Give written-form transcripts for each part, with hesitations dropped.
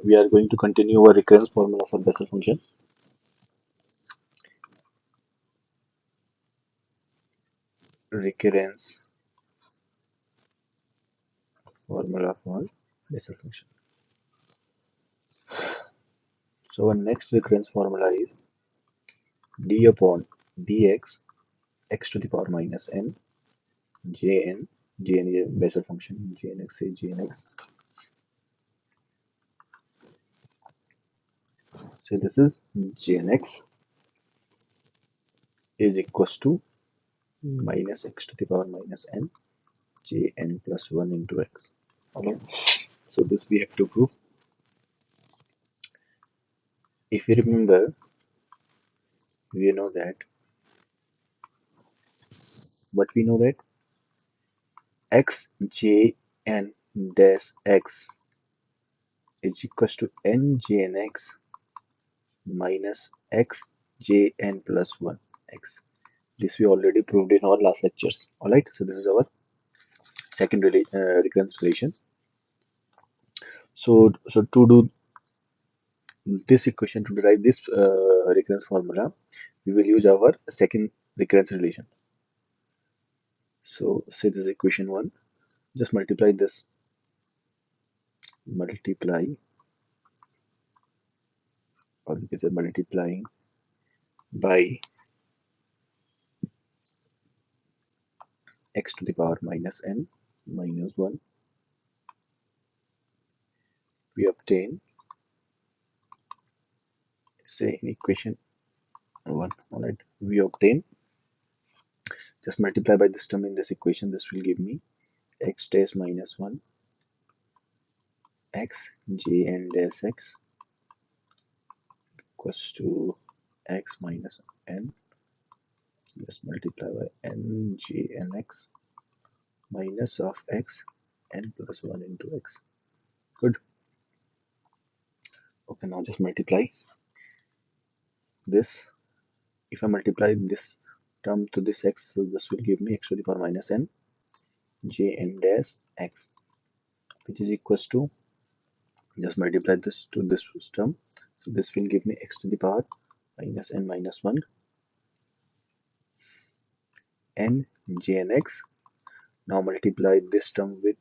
We are going to continue our recurrence formula for Bessel function. Recurrence formula for Bessel function. So our next recurrence formula is d upon dx x to the power minus n jn. Jn is a Bessel function. Gnx is gnx. So this is gnx is equals to minus x to the power minus n jn plus 1 into x. Okay. So this we have to prove. If you remember, we know that we know that x j n dash x is equals to n j n x minus x j n plus 1 x. This we already proved in our last lectures. Alright, so this is our second recurrence relation. So to do this equation, to derive this recurrence formula, we will use our second recurrence relation. So say this equation 1, just multiply this, or we can say multiplying by x to the power minus n minus 1, we obtain, say in equation 1. Alright, we obtain, just multiply by this term in this equation. This will give me x dash minus 1 x j n dash x equals to x minus n, just multiply by n j n x minus of x n plus 1 into x. Good. Okay, now just multiply this. If I multiply this term to this x, so this will give me x to the power minus n j n dash x, which is equals to, just multiply this to this term, so this will give me x to the power minus n minus 1 n j n x. Now multiply this term with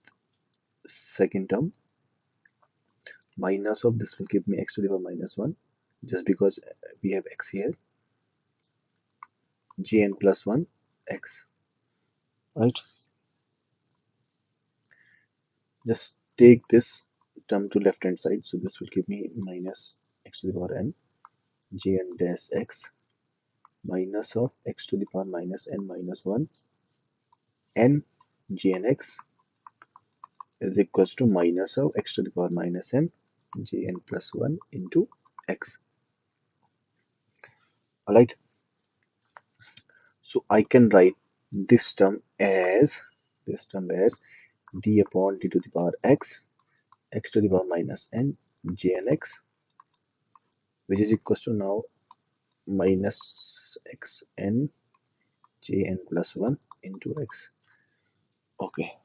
second term, minus of this will give me x to the power minus 1, just because we have x here, jn plus 1 x. Right, just take this term to left hand side, so this will give me minus x to the power n jn dash x minus of x to the power minus n minus 1 n gnx is equals to minus of x to the power minus n jn plus 1 into x. Alright, so I can write this term as d upon d to the power x x to the power minus n gnx, which is equals to now minus x n jn plus 1 into x. Okay,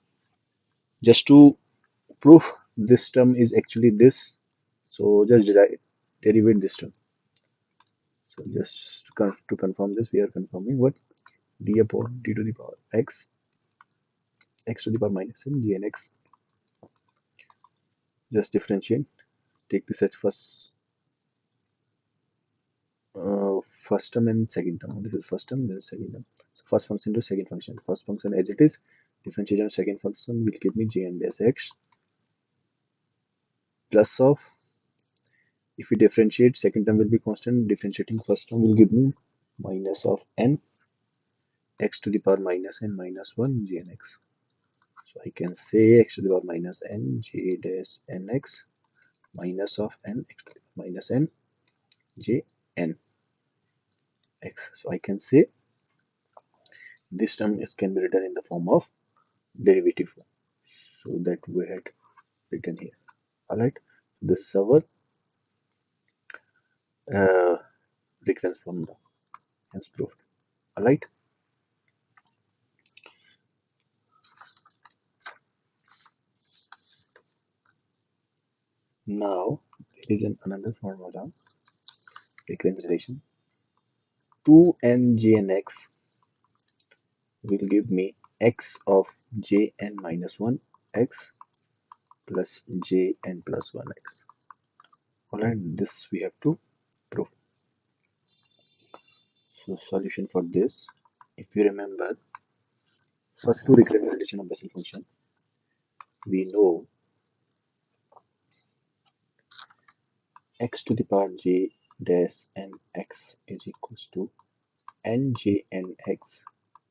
just to prove this term is actually this, so just derivate this term. So just to confirm this, we are confirming what d upon d to the power x x to the power minus n gnx. Just differentiate, take this as first term and second term. This is first term, this is second term. So first function to second function. First function as it is, differentiation of second function will give me jn dash x plus of, if we differentiate, second term will be constant, differentiating first term will give me minus of n x to the power minus n minus 1 gnx. So I can say x to the power minus n j dash nx minus of n x to the power minus n j n x. So I can say this term can be written in the form of derivative form. So that we had written here. Alright, this is our uh, recurrence formula, hence proved. Alright, Now there is another formula, recurrence relation. 2n gnx will give me x of jn minus 1 x plus jn plus 1 x. Alright, this we have to prove. So solution for this, if you remember, first two recurrence relation of Bessel function, we know x to the power j dash n x is equals to n j n x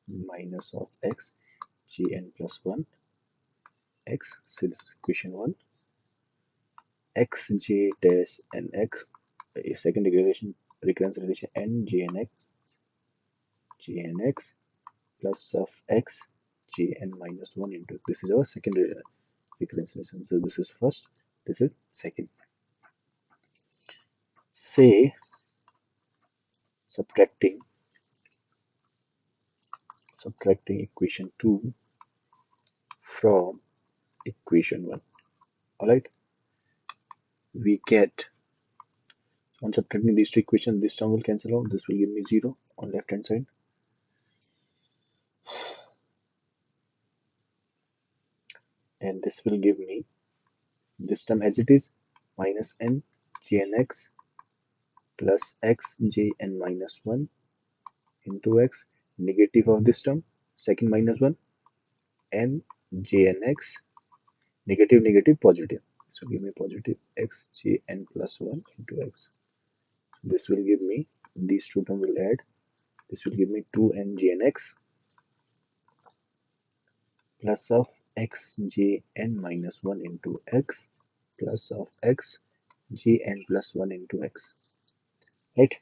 minus of x jn plus 1 x. So this is equation 1. xj dash n x is second recurrence relation n j n x jnx plus of x jn minus 1 into this is our second recurrence relation. So this is first, this is second. Say subtracting equation 2 from equation 1. Alright, we get, on subtracting these two equations, this term will cancel out, this will give me 0 on left hand side, and this will give me this term as it is, minus n gnx plus x jn minus 1 into x, negative of this term, second minus 1, n jnx, negative negative positive, so give me positive x jn plus 1 into x. This will give me, these two terms will add, this will give me 2n gnx plus of x jn minus 1 into x plus of x jn plus 1 into x. Right?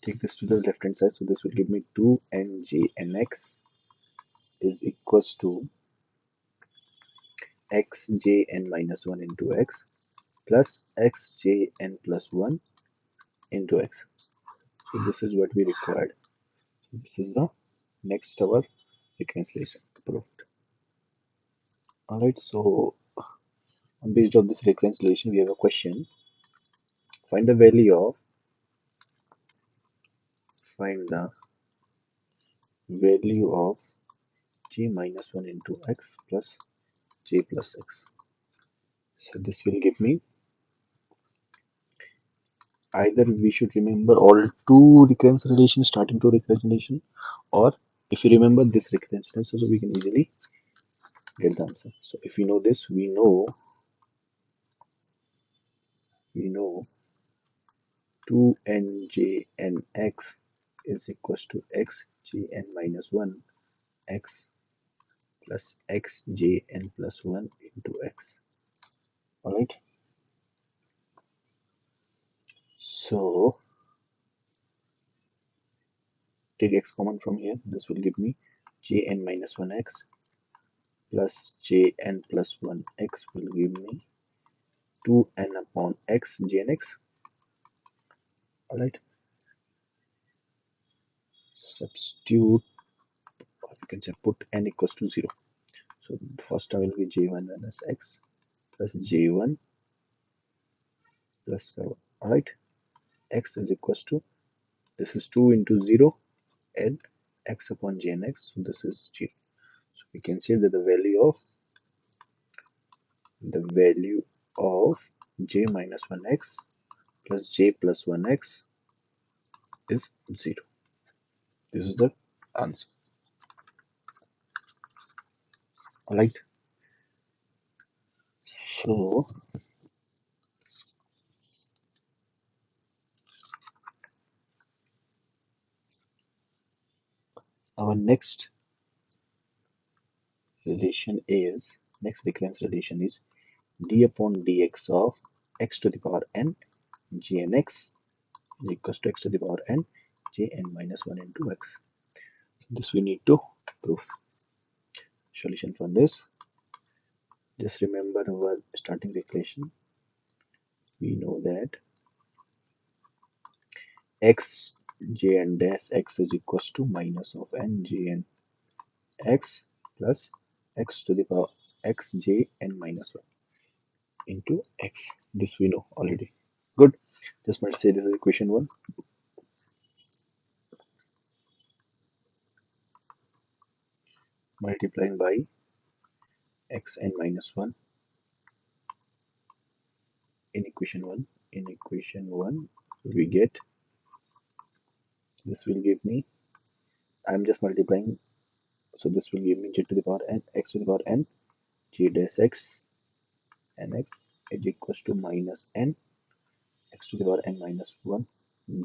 Take this to the left hand side, so this will give me 2n gnx is equals to x jn minus 1 into x plus x jn plus 1 into x. So this is what we required. This is the next our reconciliation proved. Alright, so based on this reconciliation, we have a question. Find the value of j minus 1 into x plus j plus x. So this will give me, either we should remember all two recurrence relations, starting to recurrence relation, or if you remember this recurrence relation, so we can easily get the answer. So if we know this, we know 2njnx is equals to xjn minus 1 x plus xjn plus 1 into x. Alright, so take x common from here, this will give me jn minus 1 x plus jn plus 1 x will give me 2n upon x jnx. Alright, substitute, or you can say put n equals to 0. So the first term will be j1 minus x plus j1 plus 1. Alright, x is equals to, this is 2 into 0 and x upon jnx, so this is 0. So we can say that the value of j minus 1x plus j plus 1x is 0. This is the answer. Alright, so our next recurrence relation is d upon dx of x to the power n gnx is equals to x to the power n jn minus 1 into x. This we need to prove. Solution for this, just remember our starting equation. We know that x jn dash x is equals to minus of n jn x plus x to the power x j n minus 1. into x. This we know already. Good. Just might say this is equation 1. Multiplying by xn minus 1 in equation 1. In equation 1, we get this will give me, I'm just multiplying, so this will give me j to the power n, x to the power n, g dash x n x is equals to minus n, x to the power n minus 1,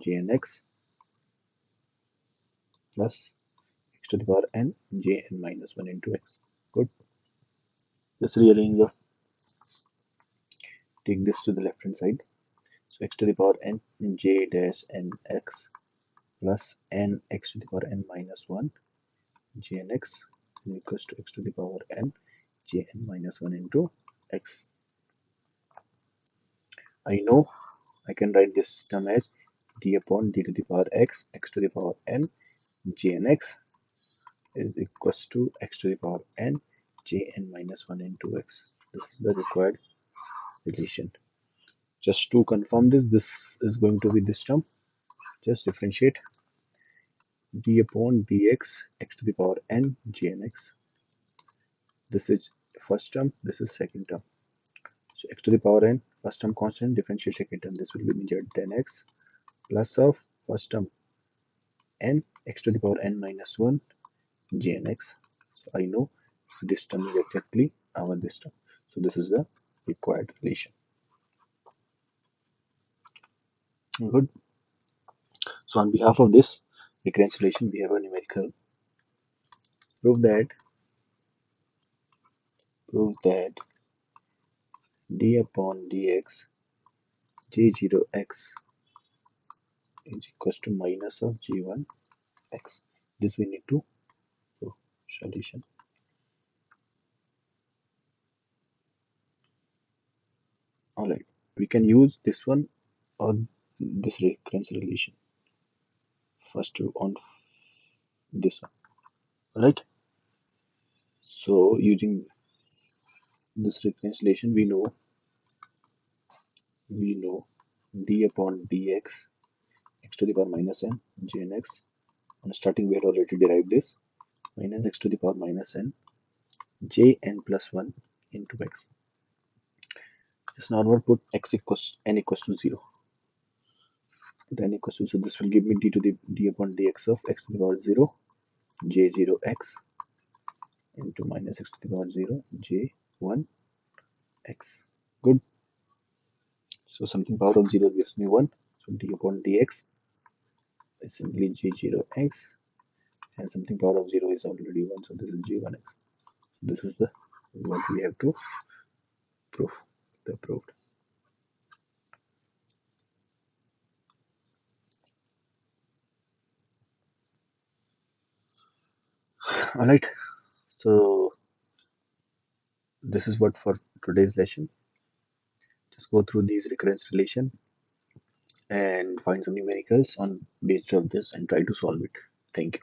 j n x plus x to the power n, j n minus 1 into x. Good. Just rearrange the, take this to the left hand side. So x to the power n, j dash n x plus n x to the power n minus 1, j n x is equals to x to the power n, j n minus 1 into x. I know I can write this term as d upon d to the power x, x to the power n, j n x is equals to x to the power n, j n minus 1 into x. This is the required relation. Just to confirm this, this is going to be this term. Just differentiate d upon dx, x to the power n, j n x. This is first term, this is second term. So x to the power n, first term constant, differentiate second term. This will be z 10x plus of first term n, x to the power n minus 1, j n x. So I know this term is exactly our this term. So this is the required relation. Good. So on behalf of this recurrence relation, we have a numerical prove that d upon dx j0x is equals to minus of j1 x. This we need to prove. Solution. Alright, we can use this one or this recurrence relation first to on this one. Alright, so using this recurrence relation, we know d upon dx x to the power minus n j n x. On starting, we had already derived this minus x to the power minus n j n plus 1 into x. Just normal put x equals n equals to 0. Put n equals to, so this will give me d to the d upon dx of x to the power 0 j0x into minus x to the power 0 j1 x. Good. So something power of 0 gives me 1. So d upon dx is simply j0x, and something power of 0 is already 1. So this is j1x. This is the what we have to prove. The proved. Alright. So this is what for today's lesson. Just go through these recurrence relation and find some numericals on based on this and try to solve it. Thank you.